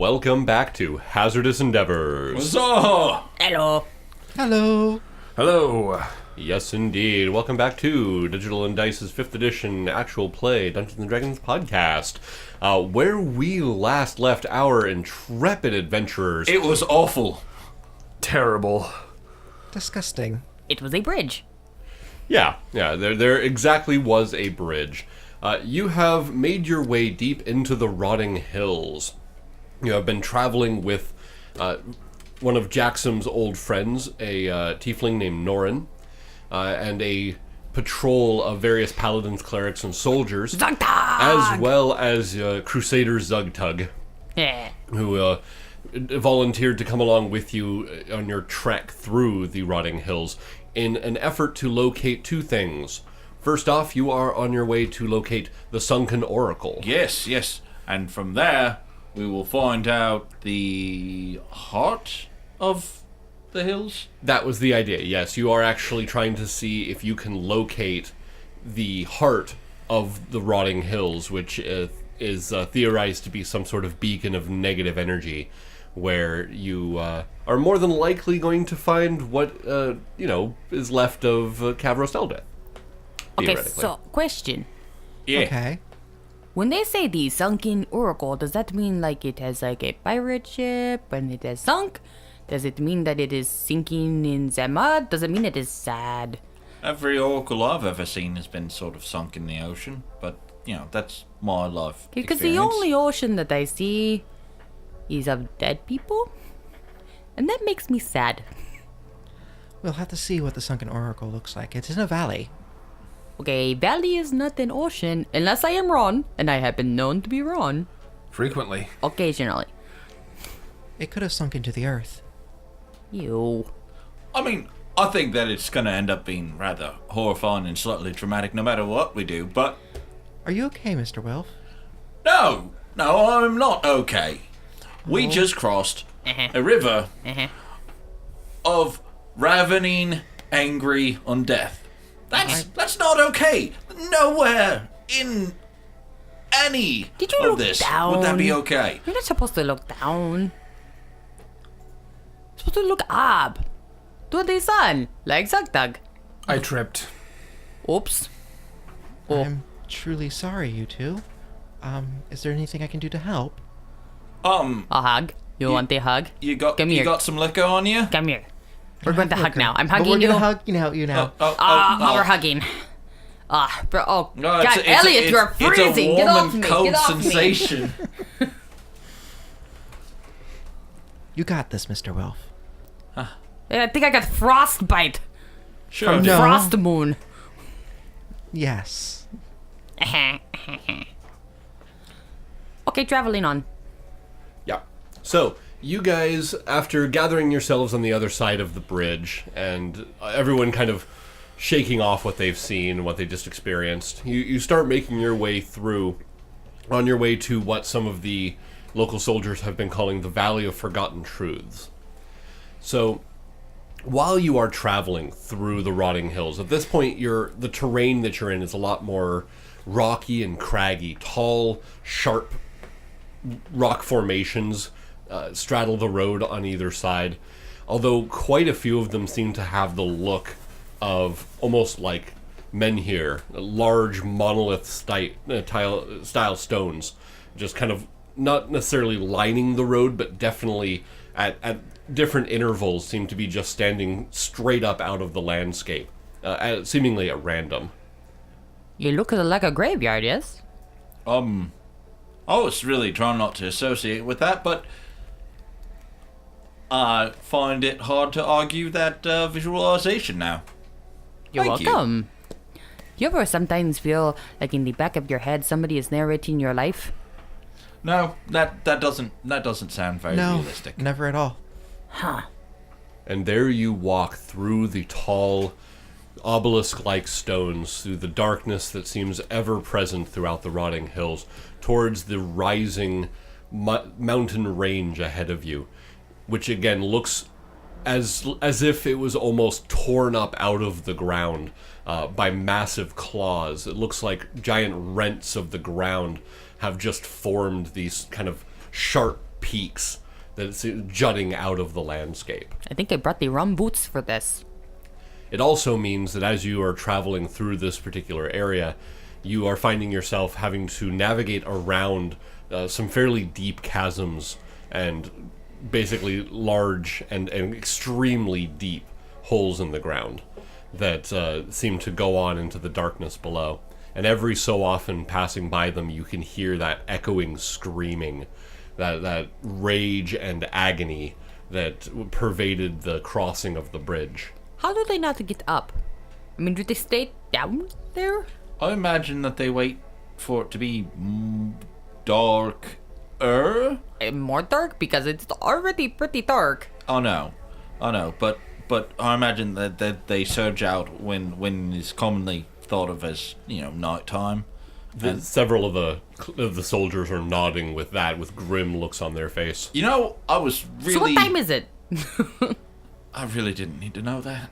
Welcome back to Hazardous Endeavors. Huzzah! Hello. Hello. Hello. Yes, indeed. Welcome back to Digital and Dice's 5th edition actual play Dungeons & Dragons podcast, where we last left our intrepid adventurers. It was awful. Terrible. Disgusting. It was a bridge. Yeah, there exactly was a bridge. You have made your way deep into the rotting hills. You have been traveling with one of Jaxom's old friends, a tiefling named Norin, and a patrol of various paladins, clerics, and soldiers, Zugtug! as well as Crusader Zugtug, Yeah. who volunteered to come along with you on your trek through the rotting hills in an effort to locate two things. First off, you are on your way to locate the Sunken Oracle. Yes. And from there, we will find out the heart of the hills. That was the idea, yes. You are actually trying to see if you can locate the heart of the rotting hills, which is theorized to be some sort of beacon of negative energy, where you are more than likely going to find what, is left of Kavros Eldeth. Okay, so, question. Yeah. Okay. When they say the Sunken Oracle, does that mean like it has like a pirate ship and it has sunk? Does it mean that it is sinking in the mud? Does it mean it is sad? Every oracle I've ever seen has been sort of sunk in the ocean, but, that's my life Because the experience. only ocean that I see is of dead people. And that makes me sad. We'll have to see what the Sunken Oracle looks like. It's in a valley. Okay, a valley is not an ocean, unless I am wrong, and I have been known to be wrong. Frequently. Occasionally. It could have sunk into the earth. Ew. I think that it's going to end up being rather horrifying and slightly traumatic no matter what we do, but Are you okay, Mr. Wilf? no, I'm not okay. We just crossed a river of ravening, angry undead. That's not okay. Nowhere in any Did you of look this down? would that be okay. You're not supposed to look down. You're supposed to look up. To the sun, like Zugtug. I tripped. Oops. Oh. I'm truly sorry, you two. Is there anything I can do to help? A hug. You want a hug? You got Come you here. got some liquor on you? Come here. We're going to hug now. I'm But hugging we're you. gonna hug you now. We're hugging. Bro. Oh, No, God, Elliot, you're freezing. It's a warm Get off and me. cold Get off sensation. You got this, Mr. Wilf. me. I think I got frostbite Sure. from No. Frostmoon. Yes. Okay, traveling on. Yeah. So, you guys, after gathering yourselves on the other side of the bridge, and everyone kind of shaking off what they've seen, what they just experienced, you start making your way through, on your way to what some of the local soldiers have been calling the Valley of Forgotten Truths. So, while you are traveling through the rotting hills, at this point, the terrain that you're in is a lot more rocky and craggy. Tall, sharp rock formations straddle the road on either side, although quite a few of them seem to have the look of almost like menhir, large monolith style stones, just kind of not necessarily lining the road, but definitely at different intervals seem to be just standing straight up out of the landscape, seemingly at random. You look like a graveyard, yes? I was really trying not to associate with that, but I find it hard to argue that visualization now. You're Thank you. welcome. You ever sometimes feel like in the back of your head somebody is narrating your life? No, that doesn't sound very No, realistic. never at all. Huh. And there you walk through the tall, obelisk-like stones, through the darkness that seems ever present throughout the rotting hills, towards the rising mountain range ahead of you, which again looks as if it was almost torn up out of the ground by massive claws. It looks like giant rents of the ground have just formed these kind of sharp peaks that's jutting out of the landscape. I think I brought the wrong boots for this. It also means that as you are traveling through this particular area, you are finding yourself having to navigate around some fairly deep chasms and basically large and extremely deep holes in the ground that seem to go on into the darkness below. And every so often passing by them, you can hear that echoing screaming, that rage and agony that pervaded the crossing of the bridge. How do they not get up? I mean, do they stay down there? I imagine that they wait for it to be darker. More dark? Because it's already pretty dark. Oh no, but I imagine that they surge out when it's commonly thought of as nighttime. Several of the soldiers are nodding with that, with grim looks on their face. I was really. So what time is it? I really didn't need to know that.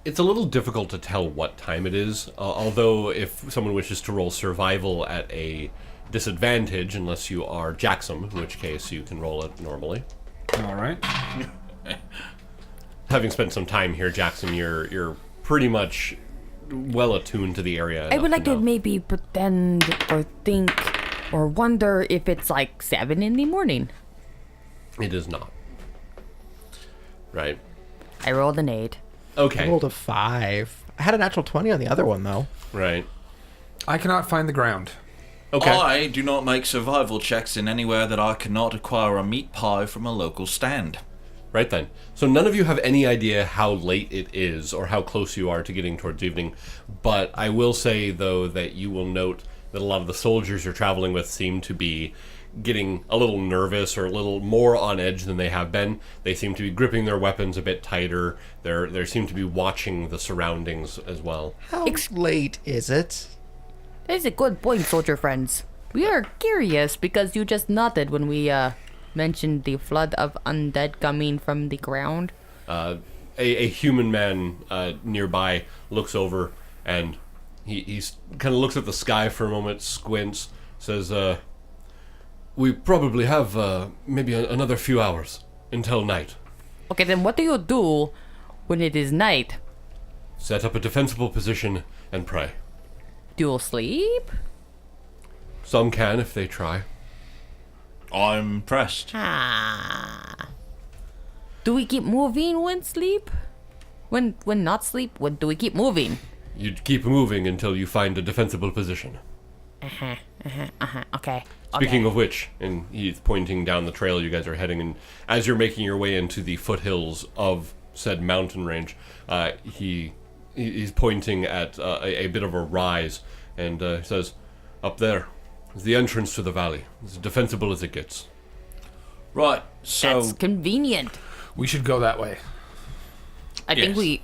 It's a little difficult to tell what time it is, although if someone wishes to roll survival at a disadvantage, unless you are Jaxom, in which case you can roll it normally. All right. Having spent some time here, Jaxom, you're pretty much well attuned to the area. I would like to know. maybe pretend or think or wonder if it's like 7 in the morning. It is not. Right. I rolled an 8. Okay. I rolled a 5. I had a natural 20 on the other one, though. Right. I cannot find the ground. Okay. I do not make survival checks in anywhere that I cannot acquire a meat pie from a local stand. Right then. So none of you have any idea how late it is or how close you are to getting towards evening. But I will say, though, that you will note that a lot of the soldiers you're traveling with seem to be getting a little nervous or a little more on edge than they have been. They seem to be gripping their weapons a bit tighter. They seem to be watching the surroundings as well. How late is it? That is a good point, soldier friends. We are curious because you just nodded when we mentioned the flood of undead coming from the ground. A human man nearby looks over and he's kind of looks at the sky for a moment, squints, says, we probably have maybe another few hours until night. Okay, then what do you do when it is night? Set up a defensible position and pray. Do you sleep? Some can if they try. I'm pressed. Ah. Do we keep moving when sleep? When not sleep, when do we keep moving? You'd keep moving until you find a defensible position. Okay. Speaking of which, and he's pointing down the trail you guys are heading, and as you're making your way into the foothills of said mountain range, he's pointing at a bit of a rise, and says, up there is the entrance to the valley. It's defensible as it gets. Right, so That's convenient. We should go that way. I think Yes. we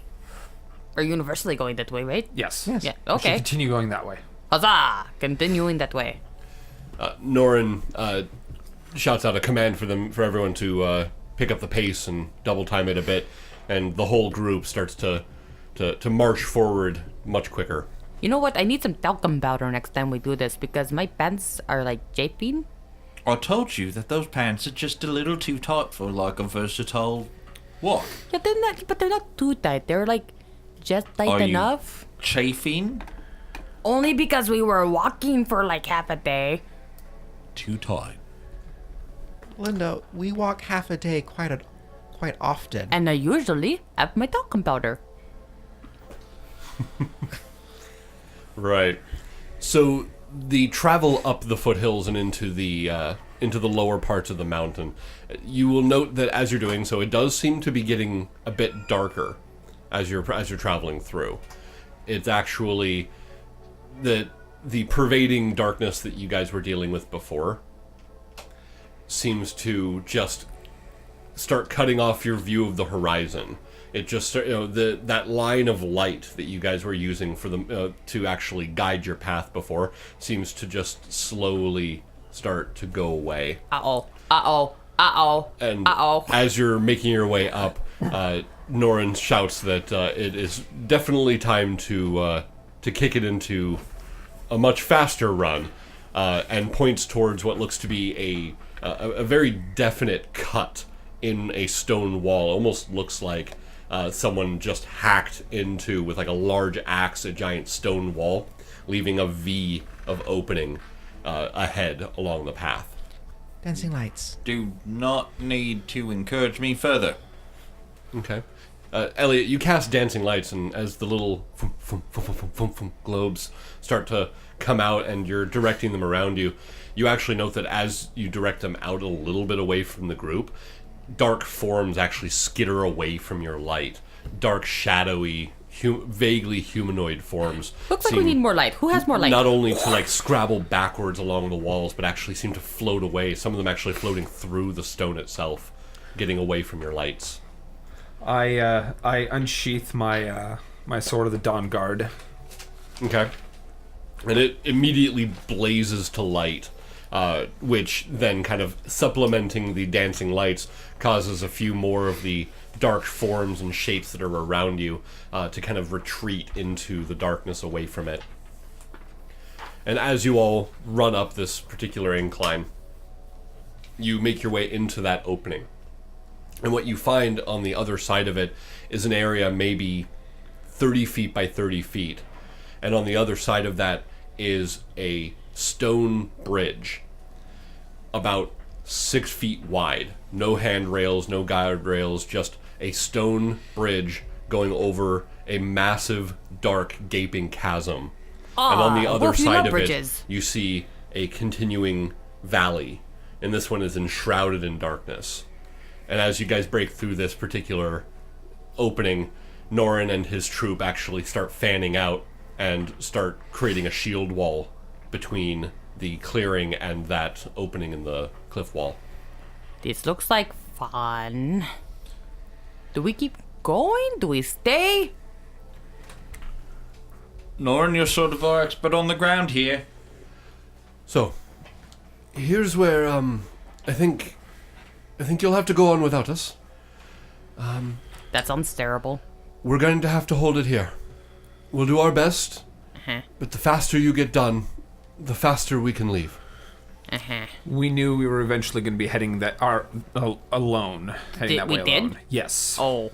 are universally going that way, right? Yes. Yes. Yeah, We should okay. continue going that way. Huzzah! Continuing that way. Norin shouts out a command for everyone to pick up the pace and double time it a bit, and the whole group starts to march forward much quicker. You know what? I need some talcum powder next time we do this because my pants are like japing. I told you that those pants are just a little too tight for like a versatile walk. Yeah, but they're not too tight. They're like just tight Are you- enough. Chafing? Only because we were walking for like half a day. Too tight. Lindo, we walk half a day quite often. And I usually have my talcum powder. Right. So the travel up the foothills and into the lower parts of the mountain, you will note that as you're doing so, it does seem to be getting a bit darker as you're traveling through. It's actually the pervading darkness that you guys were dealing with before seems to just start cutting off your view of the horizon. It just, that line of light that you guys were using for the to actually guide your path before seems to just slowly start to go away. And as you're making your way up, Norin shouts that it is definitely time to kick it into a much faster run, and points towards what looks to be a very definite cut in a stone wall. Almost looks like someone just hacked into, with like a large axe, a giant stone wall, leaving a V of opening ahead along the path. Dancing lights. Do not need to encourage me further. Okay. Elliot, you cast dancing lights, and as the little globes start to come out and you're directing them around you, you actually note that as you direct them out a little bit away from the group, dark forms actually skitter away from your light. Dark, shadowy, vaguely humanoid forms. Looks like we need more light. Who has more light? Not only to like scrabble backwards along the walls, but actually seem to float away. Some of them actually floating through the stone itself, getting away from your lights. I unsheath my my sword of the Dawn Guard. Okay. And it immediately blazes to light, which then kind of supplementing the dancing lights causes a few more of the dark forms and shapes that are around you to kind of retreat into the darkness away from it. And as you all run up this particular incline, you make your way into that opening. And what you find on the other side of it is an area maybe 30 feet by 30 feet. And on the other side of that is a stone bridge about 6 feet wide. No handrails, no guide rails, just a stone bridge going over a massive, dark, gaping chasm. And on the other Wolf, you side love of bridges. it, you see a continuing valley. And this one is enshrouded in darkness. And as you guys break through this particular opening, Norin and his troop actually start fanning out and start creating a shield wall between the clearing and that opening in the cliff wall. This looks like fun. Do we keep going? Do we stay? Norin, you're sort of our expert on the ground here. So, here's where, I think you'll have to go on without us. That sounds terrible. We're going to have to hold it here. We'll do our best, but the faster you get done, the faster we can leave. We knew we were eventually going to be heading alone. Heading that way We did? alone. Yes. Oh.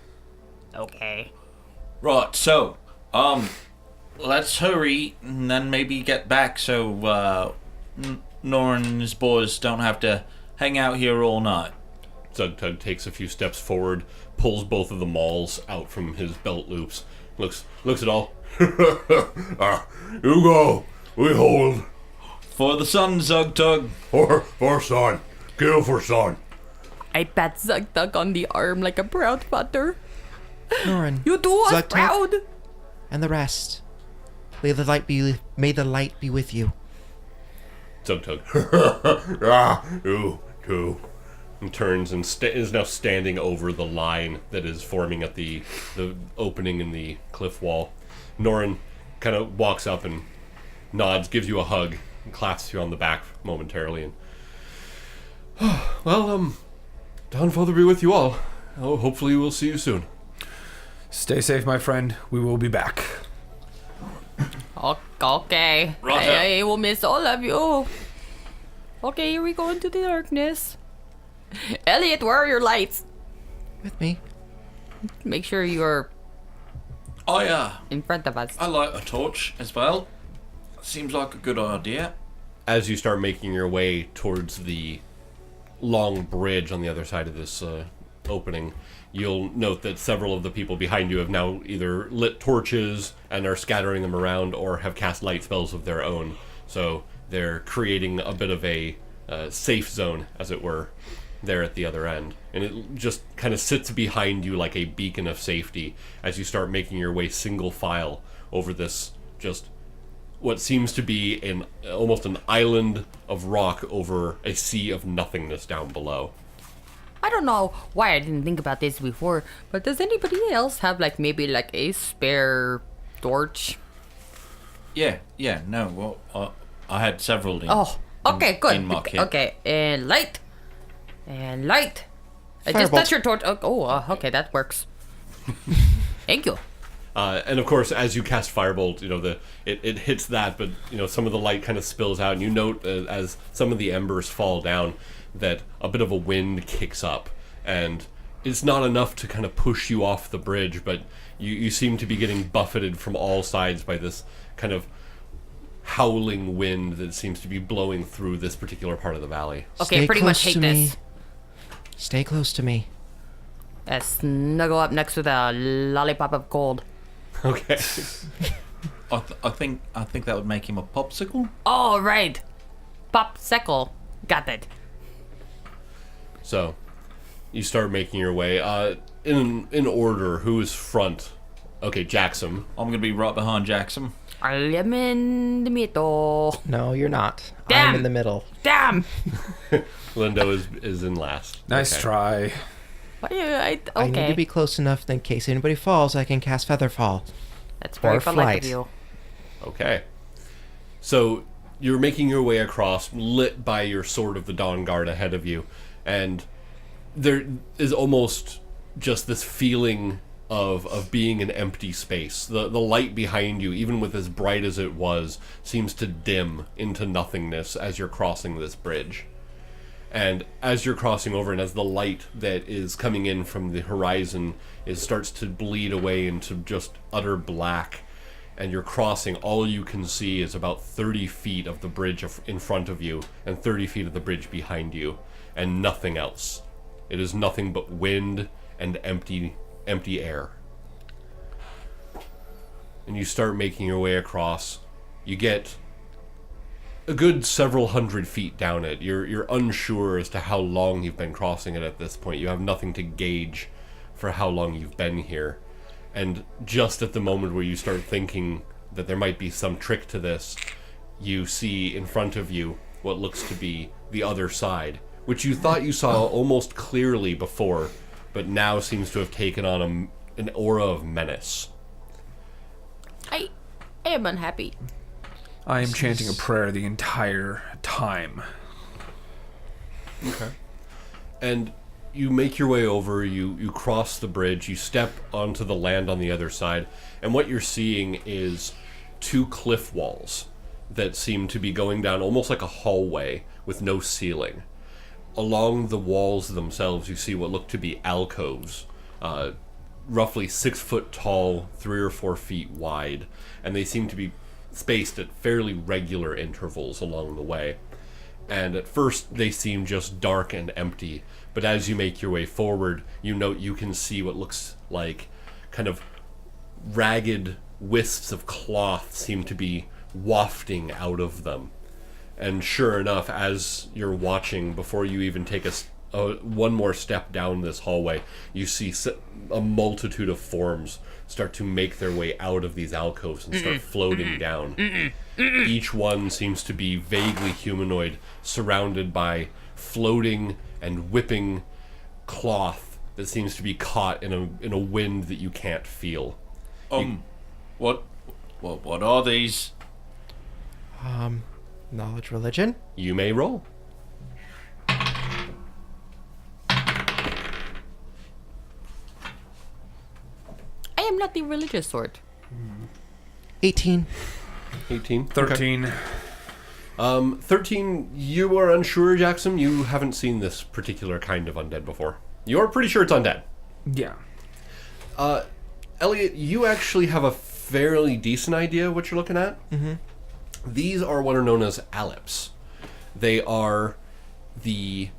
Okay. Right, so, let's hurry and then maybe get back so, Norin and his boys don't have to hang out here all night. Zugtug takes a few steps forward, pulls both of the mauls out from his belt loops, looks at all. You go, we hold. For the sun, Zugtug. For son, kill for son. I pat Zugtug on the arm like a proud father. Norin. You do us Zugtug, proud. And the rest. May the light be with you. Zugtug. You too. And turns and is now standing over the line that is forming at the opening in the cliff wall. Norin kind of walks up and nods, gives you a hug, and claps you on the back momentarily. And well, Dawn Father be with you all. Oh, hopefully we'll see you soon. Stay safe, my friend. We will be back. Okay. Roger. I will miss all of you. Okay, here we go into the darkness. Elliot, where are your lights? With me. Make sure you're in front of us. I light a torch as well. Seems like a good idea. As you start making your way towards the long bridge on the other side of this opening, you'll note that several of the people behind you have now either lit torches and are scattering them around or have cast light spells of their own. So they're creating a bit of a safe zone, as it were, there at the other end. And it just kind of sits behind you like a beacon of safety as you start making your way single file over this just what seems to be almost an island of rock over a sea of nothingness down below. I don't know why I didn't think about this before, but does anybody else have maybe a spare torch? Yeah, no, well, I had several in. Oh, okay, good. In my kit. Okay, and light. And light. I just Firebolt. touched your torch. Okay, that works. Thank you. And of course, as you cast Firebolt, it hits that, but some of the light kind of spills out, and you note as some of the embers fall down that a bit of a wind kicks up, and it's not enough to kind of push you off the bridge, but you seem to be getting buffeted from all sides by this kind of howling wind that seems to be blowing through this particular part of the valley. Okay, Stay pretty close much hate to me. this. Stay close to me. Snuggle up next with a lollipop of gold. Okay. I think that would make him a popsicle. Oh, right. Popsicle. Got it. So, you start making your way. In order, who is front? Okay, Jaxom. I'm gonna be right behind Jaxom. I'm in the middle. No, you're not. Damn. I'm in the middle. Damn. Lindo is in last. Nice Okay. try. What do you, I need to okay. be close enough that in case anybody falls, I can cast Featherfall. That's very or polite flight. of you. Okay. So, you're making your way across, lit by your Sword of the Dawn Guard ahead of you, and there is almost just this feeling of being an empty space. The light behind you, even with as bright as it was, seems to dim into nothingness as you're crossing this bridge. And as you're crossing over, and as the light that is coming in from the horizon starts to bleed away into just utter black, and you're crossing, all you can see is about 30 feet of the bridge in front of you, and 30 feet of the bridge behind you, and nothing else. It is nothing but wind and empty air. And you start making your way across. You get a good several hundred feet down it. You're unsure as to how long you've been crossing it at this point. You have nothing to gauge for how long you've been here. And just at the moment where you start thinking that there might be some trick to this, you see in front of you what looks to be the other side, which you thought you saw almost clearly before, but now seems to have taken on an aura of menace. I am unhappy. I am chanting a prayer the entire time. Okay. And you make your way over, you cross the bridge, you step onto the land on the other side, and what you're seeing is two cliff walls that seem to be going down almost like a hallway with no ceiling. Along the walls themselves, you see what look to be alcoves, roughly 6 foot tall, 3 or 4 feet wide, and they seem to be spaced at fairly regular intervals along the way. And at first they seem just dark and empty, but as you make your way forward, you note you can see what looks like kind of ragged wisps of cloth seem to be wafting out of them. And sure enough, as you're watching, before you even take one more step down this hallway, you see a multitude of forms start to make their way out of these alcoves and start floating down. Each one seems to be vaguely humanoid, surrounded by floating and whipping cloth that seems to be caught in a wind that you can't feel. What are these? Knowledge religion? You may roll. I am not the religious sort. 18. 18. 13. 13, you are unsure, Jaxom. You haven't seen this particular kind of undead before. You're pretty sure it's undead. Yeah. Elliot, you actually have a fairly decent idea what you're looking at. Mm-hmm. These are what are known as aleps. They are the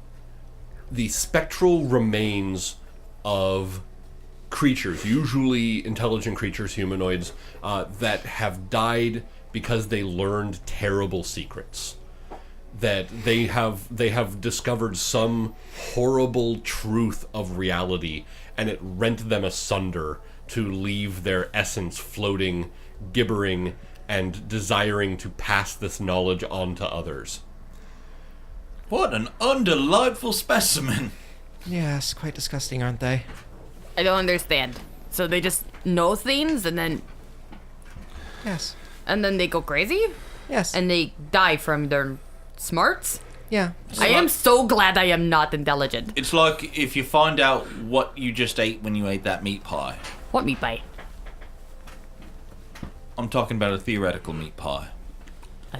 spectral remains of creatures, usually intelligent creatures, humanoids, that have died because they learned terrible secrets. That they have discovered some horrible truth of reality, and it rent them asunder to leave their essence floating, gibbering, and desiring to pass this knowledge on to others. What an undelightful specimen. Yes, quite disgusting, aren't they? I don't understand. So they just know things and then Yes. they go crazy Yes. and they die from their smarts? yeah. I am so glad I am not intelligent. It's like if you find out what you just ate when you ate that meat pie. What meat pie? I'm talking about a theoretical meat pie.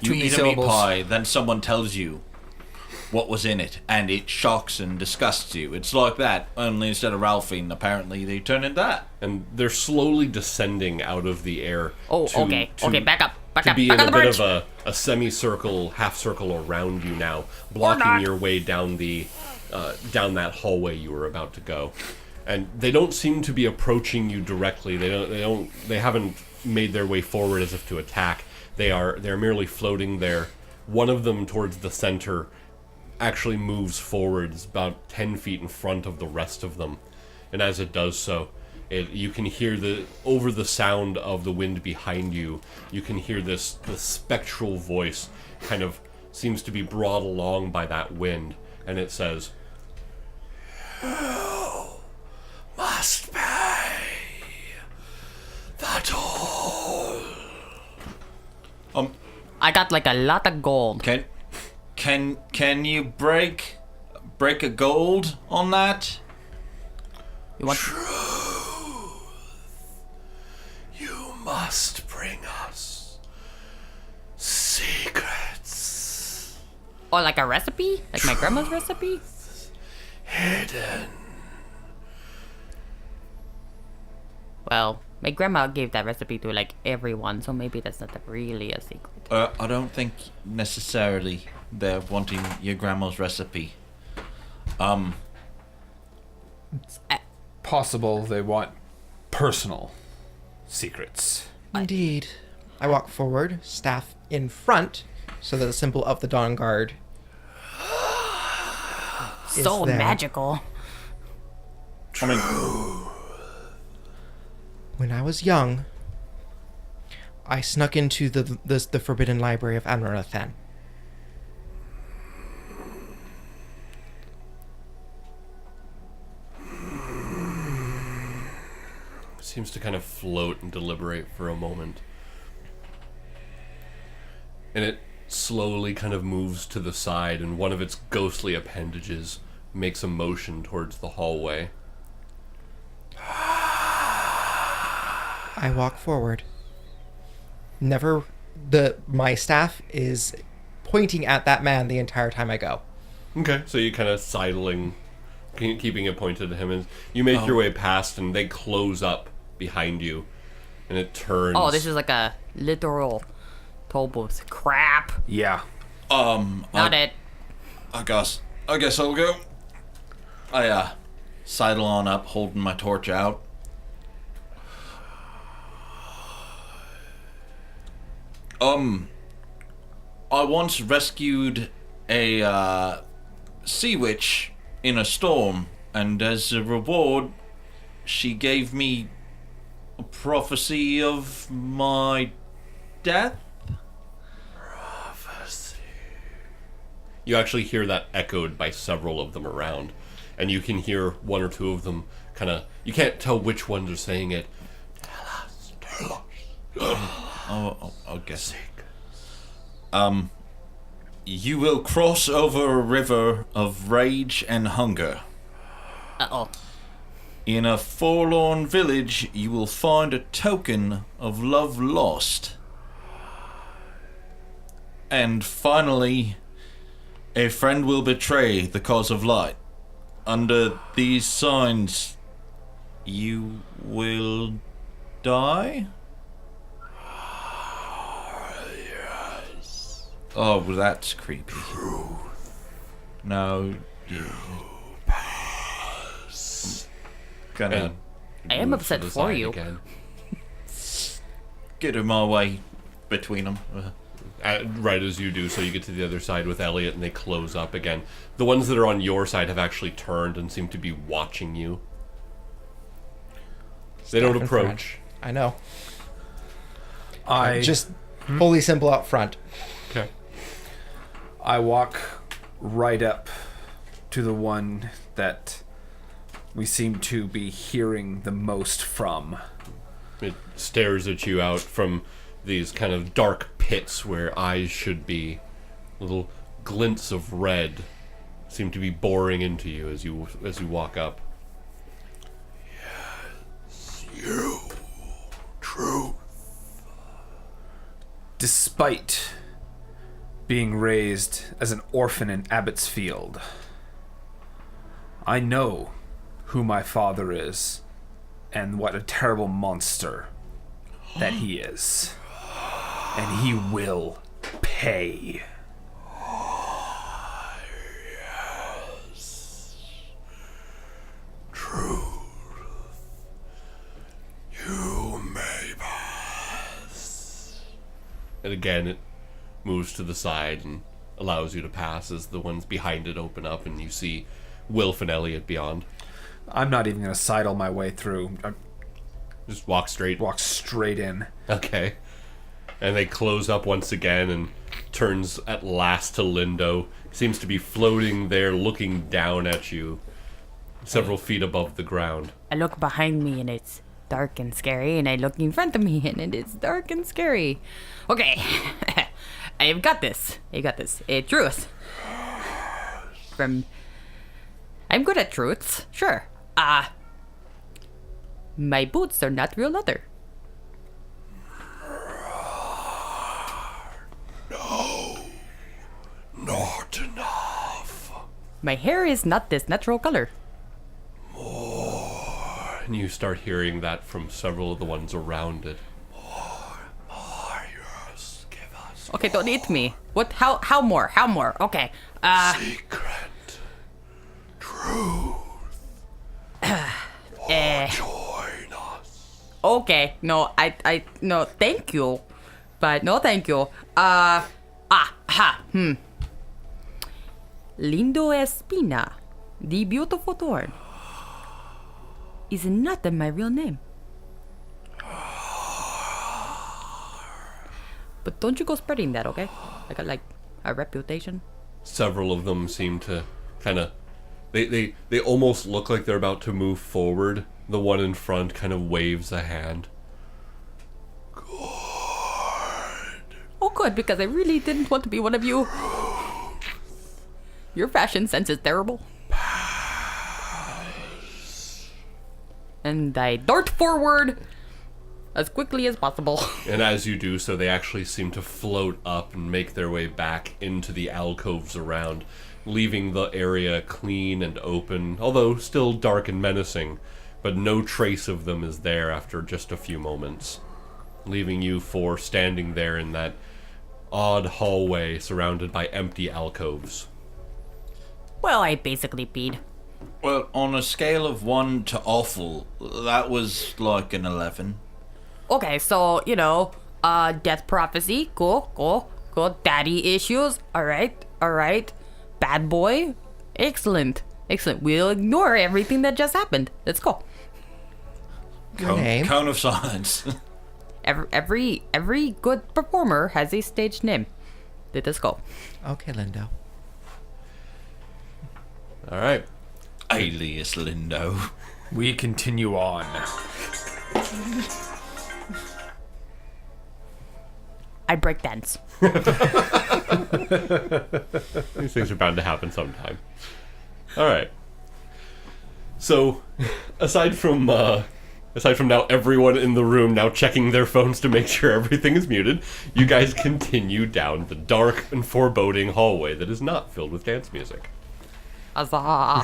You Two eat a meat syllables. pie, then someone tells you what was in it, and it shocks and disgusts you. It's like that, only instead of Ralphine, apparently they turn into that. And they're slowly descending out of the air. Oh, to- okay. to- Okay, back up. Back to up. be Back in on a the bit bridge. of a semicircle, half circle around you now, blocking not. your way down down that hallway you were about to go. And they don't seem to be approaching you directly. They haven't made their way forward as if to attack. They're merely floating there. One of them towards the center actually moves forwards about 10 feet in front of the rest of them. And as it does so, you can hear over the sound of the wind behind you, you can hear this spectral voice kind of seems to be brought along by that wind, and it says, "You must pay the toll." I got like a lot of gold. Can you break a gold on that? You want? You must bring us secrets Oh, like a recipe? Like my grandma's recipe? hidden. Well, my grandma gave that recipe to like everyone, so maybe that's not really a secret. I don't think necessarily they're wanting your grandma's recipe. Possible they want personal secrets. Indeed. I walk forward, staff in front, so that the symbol of the Dawn Guard is So there. magical. When I was young, I snuck into the Forbidden Library of Amarathan. Seems to kind of float and deliberate for a moment. And it slowly kind of moves to the side, and one of its ghostly appendages makes a motion towards the hallway. I walk forward. My staff is pointing at that man the entire time I go. Okay. So you kind of sidling, keeping it pointed at him, and you make your way past, and they close up behind you, and it turns. Oh, this is like a literal toll booth. Crap. Yeah. Not it. I guess I'll go. I sidle on up, holding my torch out. I once rescued a sea witch in a storm, and as a reward, she gave me a prophecy of my death. You actually hear that echoed by several of them around, and you can hear one or two of them kind of. You can't tell which ones are saying it. Tell us. I'll guess. You will cross over a river of rage and hunger. Uh-oh. In a forlorn village, you will find a token of love lost. And finally, a friend will betray the cause of light. Under these signs, you will die? Oh, well, that's creepy. No. Gonna I am Move upset to the for side you. again. get in my way between them. Right as you do, so you get to the other side with Elliot, and they close up again. The ones that are on your side have actually turned and seem to be watching you. They don't Staff in approach. front. I know. I Just fully simple out front. Okay. I walk right up to the one that we seem to be hearing the most from. It stares at you out from these kind of dark pits where eyes should be. Little glints of red seem to be boring into you as you walk up. Yes, you, truth. Despite being raised as an orphan in Abbotsfield, I know who my father is and what a terrible monster that he is. And he will pay. Yes. Truth. You may pass. And again, it moves to the side and allows you to pass as the ones behind it open up and you see Wilf and Elliot beyond. I'm not even going to sidle my way through. Just walk straight. Walk straight in. Okay. And they close up once again and turns at last to Lindo. Seems to be floating there looking down at you several feet above the ground. I look behind me and it's dark and scary, and I look in front of me and it is dark and scary. Okay. I've got this. Truth. I'm good at truths. Sure. My boots are not real leather. No. Not enough. My hair is not this natural color. More. And you start hearing that from several of the ones around it. More, yes. Give us. Okay, don't eat me. What? How more? Okay. Secret. Truth. Join us. Okay. No, no, thank you. But no, thank you. Lindo Espina, the beautiful Thorn, is not my real name. But don't you go spreading that, okay? I got like a reputation. Several of them seem to kind of they almost look like they're about to move forward. The one in front kind of waves a hand. Good. Oh, good, because I really didn't want to be one of you. Your fashion sense is terrible. And I dart forward as quickly as possible. And as you do so, they actually seem to float up and make their way back into the alcoves around, leaving the area clean and open, although still dark and menacing, but no trace of them is there after just a few moments, leaving you four standing there in that odd hallway surrounded by empty alcoves. Well, I basically peed. Well, on a scale of 1 to awful, that was like an 11. Okay, so, death prophecy, cool. Daddy issues, alright. Bad boy, excellent. We'll ignore everything that just happened. Let's go. Your name? Cone of silence. Every good performer has a stage name. Let us go. Okay, Lindo. All right. Alias Lindo. We continue on. I break dance. These things are bound to happen sometime. All right. So, aside from now everyone in the room now checking their phones to make sure everything is muted, you guys continue down the dark and foreboding hallway that is not filled with dance music. Huzzah.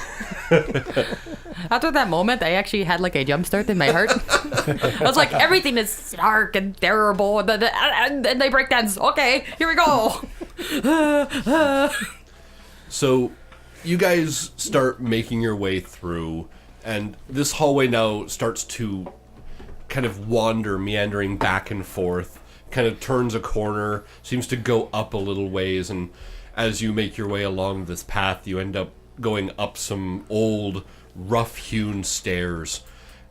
After that moment, I actually had like a jump start in my heart. I was like, everything is dark and terrible, and they break dance. Okay, here we go. So, you guys start making your way through, and this hallway now starts to kind of wander, meandering back and forth, kind of turns a corner, seems to go up a little ways, and as you make your way along this path, you end up going up some old, rough-hewn stairs,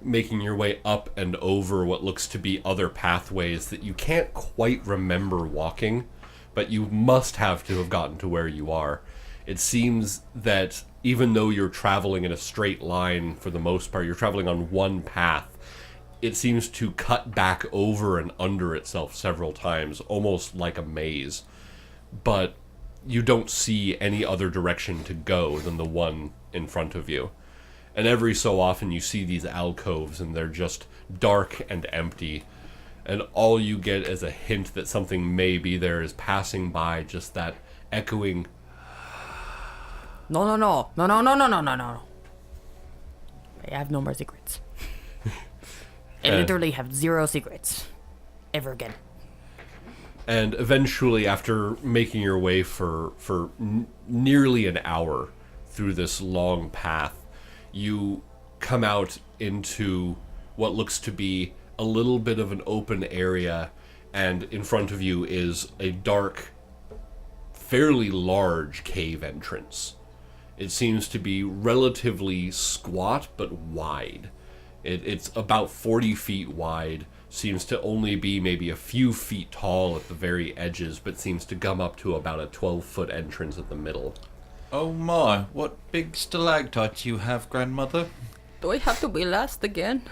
making your way up and over what looks to be other pathways that you can't quite remember walking, but you must have to have gotten to where you are. It seems that even though you're traveling in a straight line for the most part, you're traveling on one path, it seems to cut back over and under itself several times, almost like a maze. But you don't see any other direction to go than the one in front of you. And every so often you see these alcoves, and they're just dark and empty. and all you get as a hint that something may be there is passing by, just that echoing. No. I have no more secrets. I literally have 0 secrets. Ever again. And eventually, after making your way for nearly an hour through this long path, you come out into what looks to be a little bit of an open area, and in front of you is a dark, fairly large cave entrance. It seems to be relatively squat but wide. It's about 40 feet wide, seems to only be maybe a few feet tall at the very edges, but seems to gum up to about a 12-foot entrance at the middle. Oh my, what big stalactites you have, grandmother. Do I have to be last again?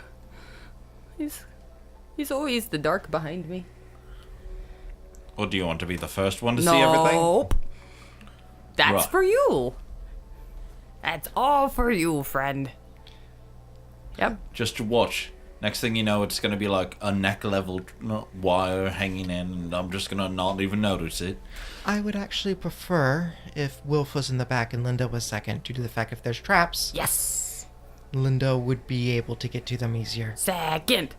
He's always the dark behind me. Or do you want to be the first one to see everything? Nope. That's Right. for you. That's all for you, friend. Yep. Just to watch. Next thing you know, it's going to be like a neck-level wire hanging in, and I'm just going to not even notice it. I would actually prefer if Wilf was in the back and Lindo was second, due to the fact if there's traps, Yes. Lindo would be able to get to them easier. Second.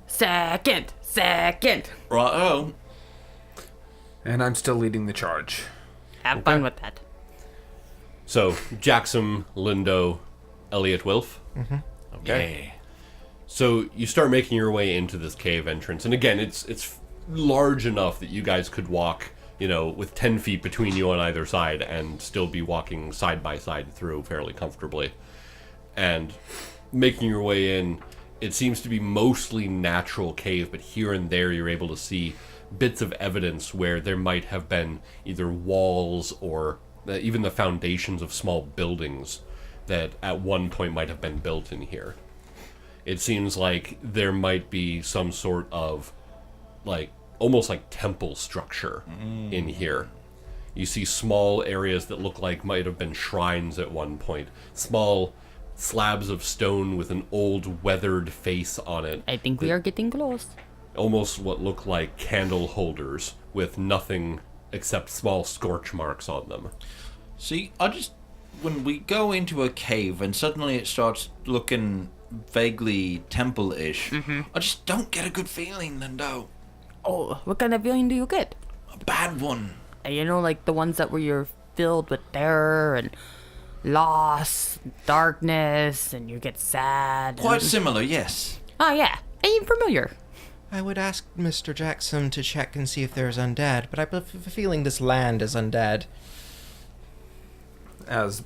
Right-oh. And I'm still leading the charge. Have fun with that. So, Jaxom, Lindo, Elliot, Wilf. Okay. Yeah. So you start making your way into this cave entrance, and again, it's large enough that you guys could walk, with 10 feet between you on either side, and still be walking side by side through fairly comfortably. And making your way in, it seems to be mostly natural cave, but here and there you're able to see bits of evidence where there might have been either walls or even the foundations of small buildings that at one point might have been built in here. It seems like there might be some sort of, almost like temple structure in here. You see small areas that look like might have been shrines at one point. Small slabs of stone with an old weathered face on it. I think we are getting close. Almost what look like candle holders with nothing except small scorch marks on them. See, when we go into a cave and suddenly it starts looking vaguely temple-ish, I just don't get a good feeling, Lindo. Oh, what kind of feeling do you get? A bad one. Like the ones that where you're filled with terror and loss, darkness, and you get sad. Quite similar, yes. Oh, yeah. I'm familiar. I would ask Mr. Jaxom to check and see if there's undead, but I have a feeling this land is undead. As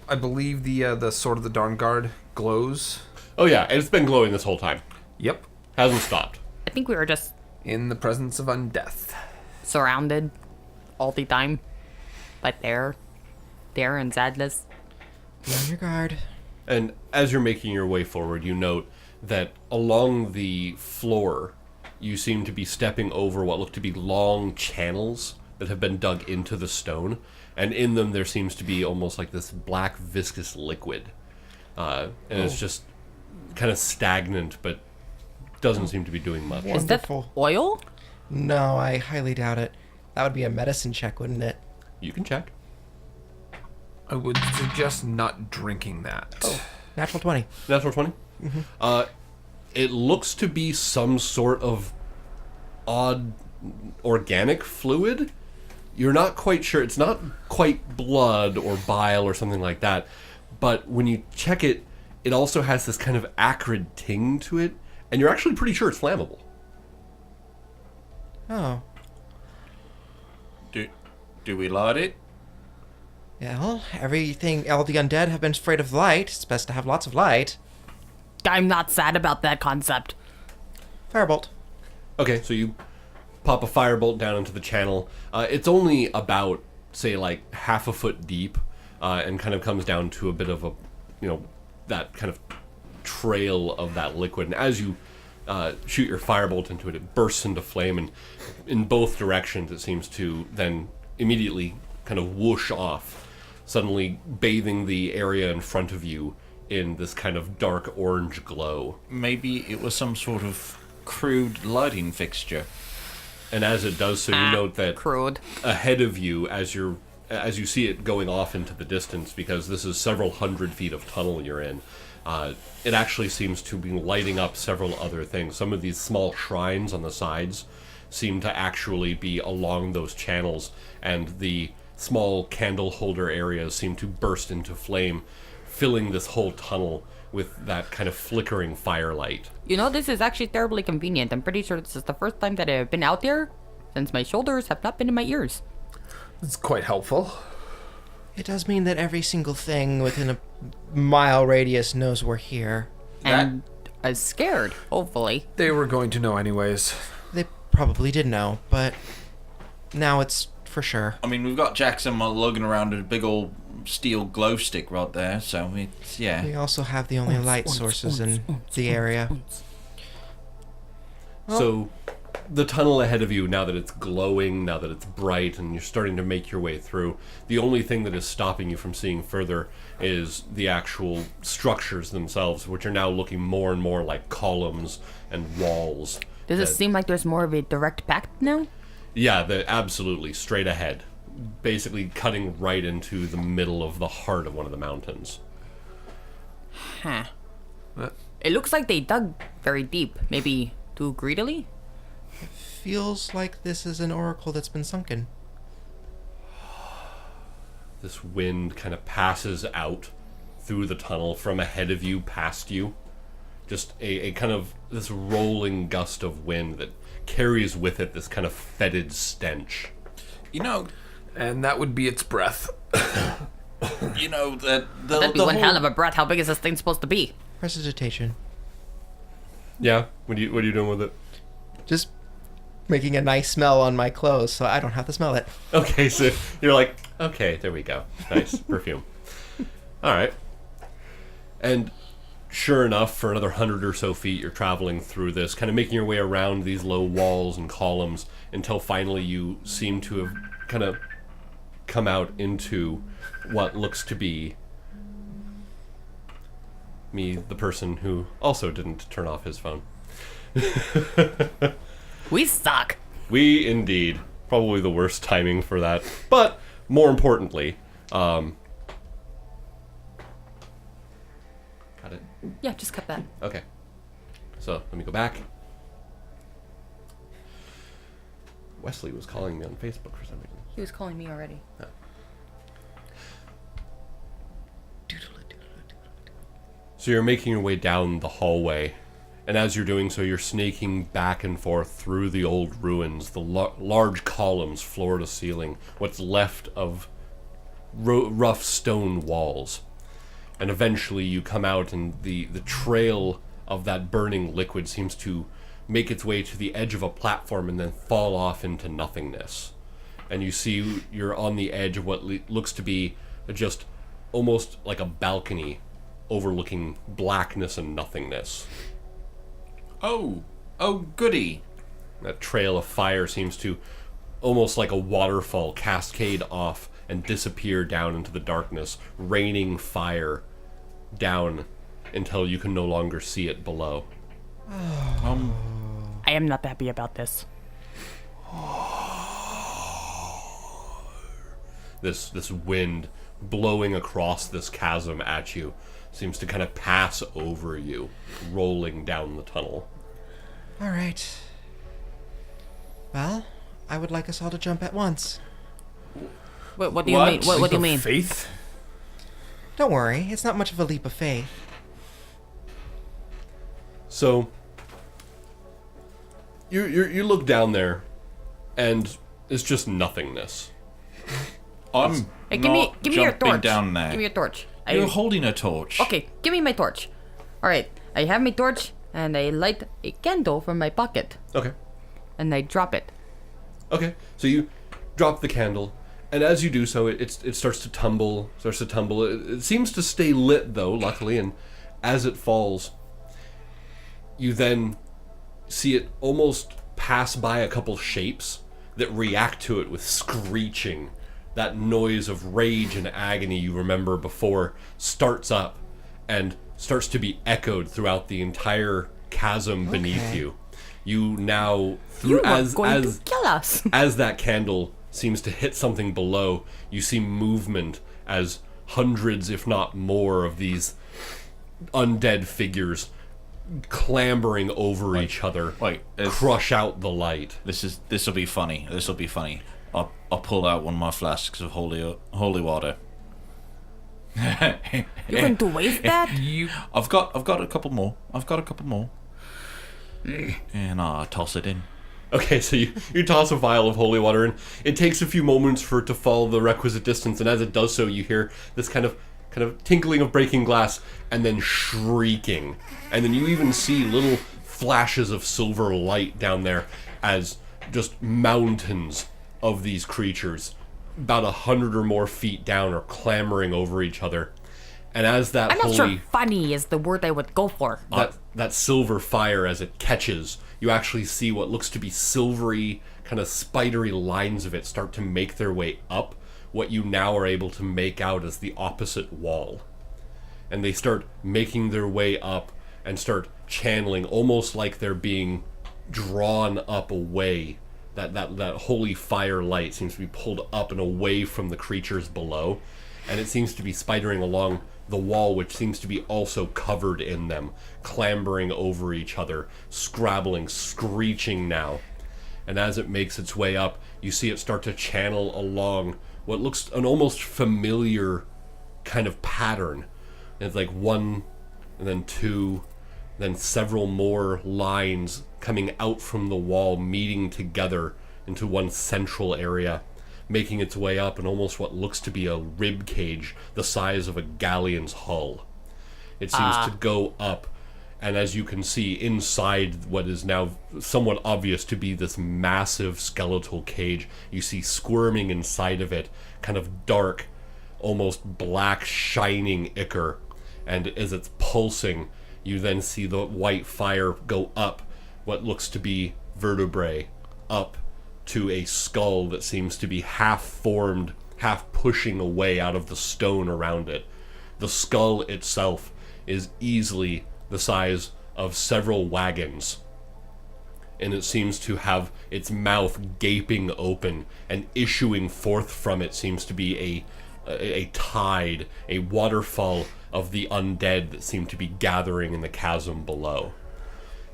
I believe the Sword of the Darn Guard glows. Oh yeah, and it's been glowing this whole time. Yep. Hasn't stopped. I think we were just In the presence of undeath. surrounded all the time by terror and sadness. Be on your guard. And as you're making your way forward, you note that along the floor, you seem to be stepping over what look to be long channels that have been dug into the stone, and in them there seems to be almost like this black viscous liquid. And it's just kind of stagnant, but doesn't seem to be doing much. Is that Wonderful. oil? No, I highly doubt it. That would be a medicine check, wouldn't it? You can check. I would suggest not drinking that. Natural 20. Natural 20? It looks to be some sort of odd organic fluid. You're not quite sure. It's not quite blood or bile or something like that. But when you check it, it also has this kind of acrid ting to it. And you're actually pretty sure it's flammable. Oh. Do we light it? Yeah, well, all the undead have been afraid of light. It's best to have lots of light. I'm not sad about that concept. Firebolt. Okay, so you pop a firebolt down into the channel. It's only about, say, like half a foot deep, and kind of comes down to a bit of a, that kind of trail of that liquid. And as you shoot your firebolt into it, it bursts into flame, and in both directions it seems to then immediately kind of whoosh off, suddenly bathing the area in front of you in this kind of dark orange glow. Maybe it was some sort of crude lighting fixture. And as it does so, you note that Crude. ahead of you, as you see it going off into the distance, because this is several hundred feet of tunnel you're in, it actually seems to be lighting up several other things. Some of these small shrines on the sides seem to actually be along those channels, and the small candle holder areas seem to burst into flame, filling this whole tunnel with that kind of flickering firelight. You know, this is actually terribly convenient. I'm pretty sure this is the first time that I've been out there since my shoulders have not been in my ears. It's quite helpful. It does mean that every single thing within a mile radius knows we're here. And is scared, hopefully. They were going to know anyways. They probably did know, but now it's for sure. I mean, we've got Jaxom lugging around a big old steel glow stick right there, so it's, yeah. We also have the only light sources in the area. So, the tunnel ahead of you, now that it's glowing, now that it's bright, and you're starting to make your way through, the only thing that is stopping you from seeing further is the actual structures themselves, which are now looking more and more like columns and walls. Does it seem like there's more of a direct path now? Yeah, absolutely, straight ahead. Basically cutting right into the middle of the heart of one of the mountains. Huh. It looks like they dug very deep, maybe too greedily? Feels like this is an oracle that's been sunken. This wind kind of passes out through the tunnel from ahead of you, past you. Just a kind of this rolling gust of wind that carries with it this kind of fetid stench. You know, And that would be its breath. you know that That'd be one hell of a breath. How big is this thing supposed to be? Prestidigitation. Yeah? What are you doing with it? Just making a nice smell on my clothes so I don't have to smell it. Okay, so you're like, okay, there we go. Nice. Perfume. Alright. And sure enough, for another 100 or so feet, you're traveling through this, kind of making your way around these low walls and columns until finally you seem to have kind of come out into what looks to be me, the person who also didn't turn off his phone. We suck. We indeed. Probably the worst timing for that. But more importantly, got it? Yeah, just cut that. Okay. So, let me go back. Wesley was calling me on Facebook for some reason. He was calling me already. Oh. So you're making your way down the hallway, and as you're doing so, you're snaking back and forth through the old ruins, the large columns, floor to ceiling, what's left of rough stone walls. And eventually you come out, and the trail of that burning liquid seems to make its way to the edge of a platform and then fall off into nothingness. And you see you're on the edge of what looks to be just almost like a balcony overlooking blackness and nothingness. Oh goody. That trail of fire seems to, almost like a waterfall, cascade off and disappear down into the darkness, raining fire down until you can no longer see it below. I am not happy about this. This wind blowing across this chasm at you seems to kind of pass over you, rolling down the tunnel. All right. Well, I would like us all to jump at once. What do you mean? What do you mean? Faith? Don't worry, it's not much of a leap of faith. So, you look down there, and it's just nothingness. I'm Hey, not give me your jumping torch. down there. Give me your torch. You're holding a torch. Okay, give me my torch. All right, I have my torch, and I light a candle from my pocket, Okay. and I drop it. Okay, so you drop the candle, and as you do so, it starts to tumble, It seems to stay lit, though, luckily, and as it falls, you then see it almost pass by a couple shapes that react to it with screeching. That noise of rage and agony you remember before starts up and starts to be echoed throughout the entire chasm beneath you. You now You through are going to kill us. as that candle seems to hit something below, you see movement as hundreds, if not more, of these undead figures clambering over each other, crush out the light. This will be funny. This will be funny. I'll pull out one of my flasks of holy water. You're going to waste that? I've got a couple more. And I'll toss it in. Okay, so you toss a vial of holy water, and it takes a few moments for it to fall the requisite distance, and as it does so, you hear this kind of tinkling of breaking glass, and then shrieking. And then you even see little flashes of silver light down there as just mountains of these creatures, about 100 or more feet down, are clambering over each other. And as that I'm not sure funny is the word I would go for. That silver fire, as it catches, you actually see what looks to be silvery, kind of spidery lines of it start to make their way up what you now are able to make out as the opposite wall. And they start making their way up and start channeling, almost like they're being drawn up away. That holy fire light seems to be pulled up and away from the creatures below, and it seems to be spidering along the wall, which seems to be also covered in them, clambering over each other, scrabbling, screeching now. And as it makes its way up, you see it start to channel along what looks an almost familiar kind of pattern. And it's like one, and then two, then several more lines coming out from the wall, meeting together into one central area, making its way up in almost what looks to be a rib cage the size of a galleon's hull. It seems to go up, and as you can see, inside what is now somewhat obvious to be this massive skeletal cage, you see squirming inside of it, kind of dark, almost black, shining ichor. And as it's pulsing, you then see the white fire go up what looks to be vertebrae, up to a skull that seems to be half formed, half pushing away out of the stone around it. The skull itself is easily the size of several wagons, and it seems to have its mouth gaping open, and issuing forth from it seems to be a tide, a waterfall of the undead that seem to be gathering in the chasm below.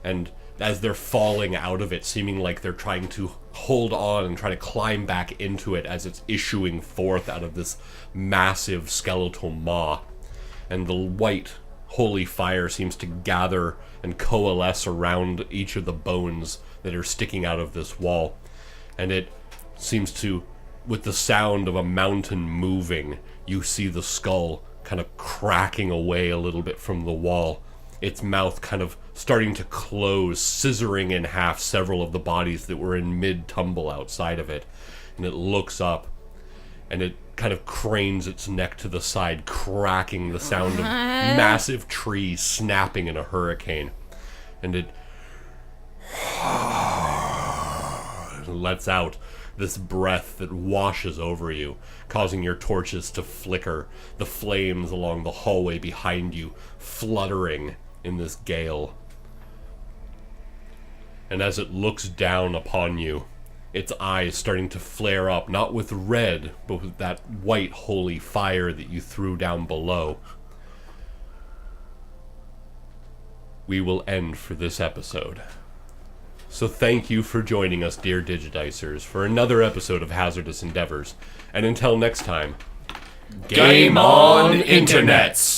And as they're falling out of it, seeming like they're trying to hold on and try to climb back into it as it's issuing forth out of this massive skeletal maw. And the white holy fire seems to gather and coalesce around each of the bones that are sticking out of this wall. And it seems to, with the sound of a mountain moving, you see the skull kind of cracking away a little bit from the wall, its mouth kind of starting to close, scissoring in half several of the bodies that were in mid-tumble outside of it. And it looks up, and it kind of cranes its neck to the side, cracking the sound of massive trees snapping in a hurricane. And it lets out this breath that washes over you, causing your torches to flicker, the flames along the hallway behind you fluttering in this gale. And as it looks down upon you, its eyes starting to flare up, not with red, but with that white holy fire that you threw down below. We will end for this episode. So thank you for joining us, dear Digidicers, for another episode of Hazardous Endeavors. And until next time, Game on, internets!